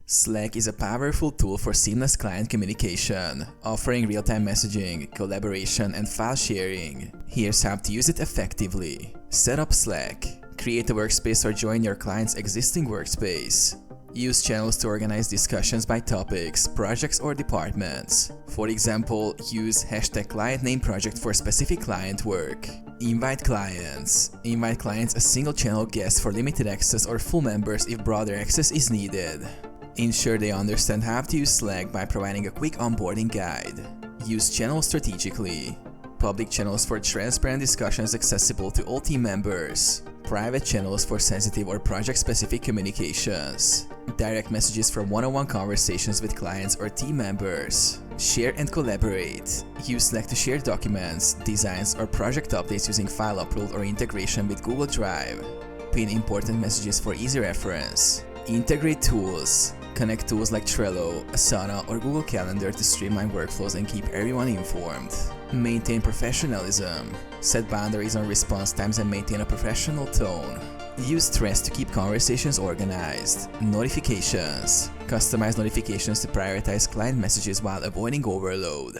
Slack is a powerful tool for seamless client communication, offering real-time messaging, collaboration, and file sharing. Here's how to use it effectively. Set up Slack. Create a workspace or join your client's existing workspace. Use channels to organize discussions by topics, projects, or departments. For example, use #client-name-project for specific client work. Invite clients. Invite clients as single-channel guests for limited access or full members if broader access is needed. Ensure they understand how to use Slack by providing a quick onboarding guide. Use channels strategically. Public channels for transparent discussions accessible to all team members. Private channels for sensitive or project-specific communications. Direct messages for one-on-one conversations with clients or team members. Share and collaborate. Use Slack to share documents, designs, or project updates using file upload or integration with Google Drive. Pin important messages for easy reference. Integrate tools. Connect tools like Trello, Asana, or Google Calendar to streamline workflows and keep everyone informed. Maintain professionalism. Set boundaries on response times and maintain a professional tone. Use threads to keep conversations organized. Notifications. Customize notifications to prioritize client messages while avoiding overload.